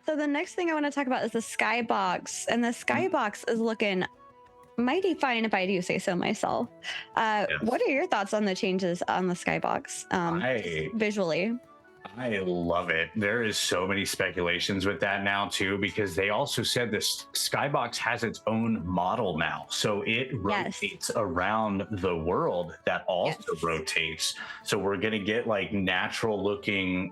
So the next thing I want to talk about is the Skybox, and the Skybox is looking mighty fine if I do say so myself. What Yes. are your thoughts on the changes on the Skybox, I visually? I love it. There is so many speculations with that now too, because they also said this Skybox has its own model now. So it Yes. rotates around the world that also Yes. rotates. So we're going to get like natural looking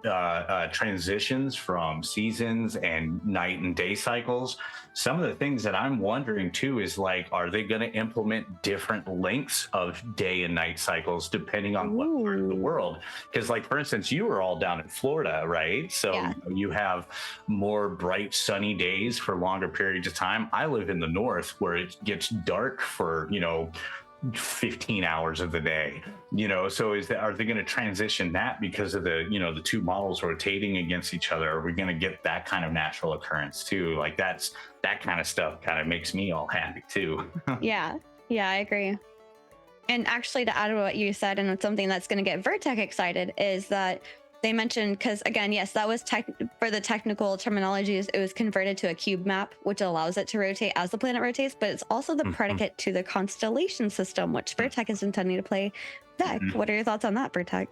transitions from seasons and night and day cycles. Some of the things that I'm wondering too is like, are they going to implement different lengths of day and night cycles depending on what part of the Ooh. world? Because like for instance, you were all down in Florida, right? So Yeah. you have more bright sunny days for longer periods of time. I live in the north where it gets dark for 15 hours of the day. So are they going to transition that because of the two models rotating against each other? Are we going to get that kind of natural occurrence too? Like that kind of stuff kind of makes me all happy too. Yeah. Yeah, I agree. And actually, to add to what you said, and it's something that's going to get Virtek excited, is that they mentioned, because again, yes, that was for the technical terminologies, it was converted to a cube map, which allows it to rotate as the planet rotates, but it's also the Mhm, predicate to the constellation system, which mhm, Virtek is intending to play. Deck. mhm. What are your thoughts on that, Virtek?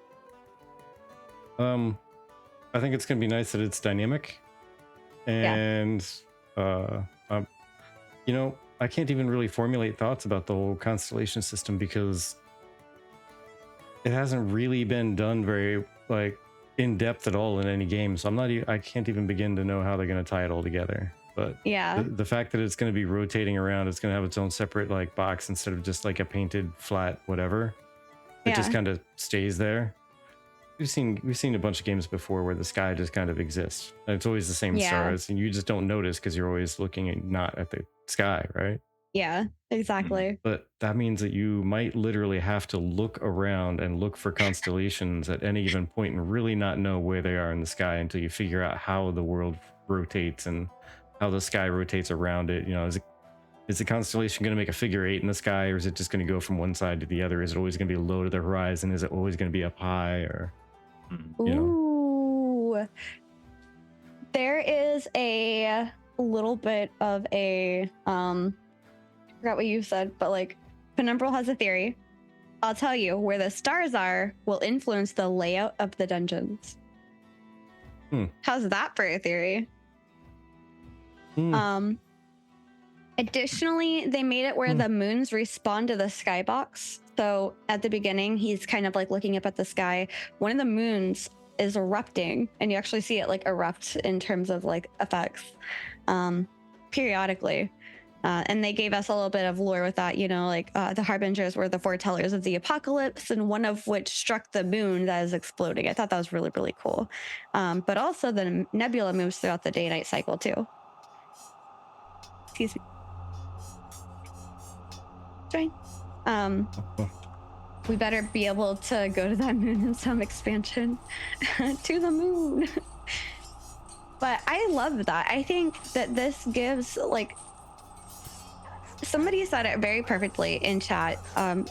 Um, I think it's going to be nice that it's dynamic, Yeah. and uh, um, I can't even really formulate thoughts about the whole constellation system because it hasn't really been done very like in depth at all in any game. So I can't even begin to know how they're going to tie it all together. But the, Yeah. the fact that it's going to be rotating around, it's going to have its own separate like box instead of just like a painted flat whatever. It just Yeah. kind of stays there. We've seen a bunch of games before where the sky just kind of exists. And it's always the same Yeah. stars, and you just don't notice because you're always looking not at the sky, right? Yeah. Exactly. But that means that you might literally have to look around and look for constellations at any given point and really not know where they are in the sky until you figure out how the world rotates and how the sky rotates around it. Is the constellation going to make a figure eight in the sky, or is it just going to go from one side to the other? Is it always going to be low to the horizon? Is it always going to be up high? Or Mhm. you know, Ooh. There is a little bit of a I forgot what you said, but like Penumbral has a theory. I'll tell you, where the stars are will influence the layout of the dungeons. Hmm. How's that for a theory? Hmm. Um Additionally, they made it where Hmm. the moons respond to the skybox. So at the beginning, he's kind of like looking up at the sky. One of the moons is erupting, and you actually see it like erupt in terms of like effects periodically. And they gave us a little bit of lore with that, like the harbingers were the foretellers of the apocalypse, and one of which struck the moon that is exploding. I thought that was really, really cool. But also, the nebula moves throughout the day night cycle too. Excuse me. Join. Um, Oh, we better be able to go to that moon in some expansion. To the moon. But I love that. I think that this gives like somebody said it very perfectly in chat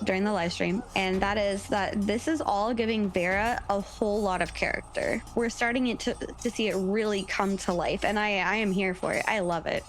during the live stream, and that is that this is all giving Vera a whole lot of character. We're starting to see it really come to life, and I am here for it. I love it.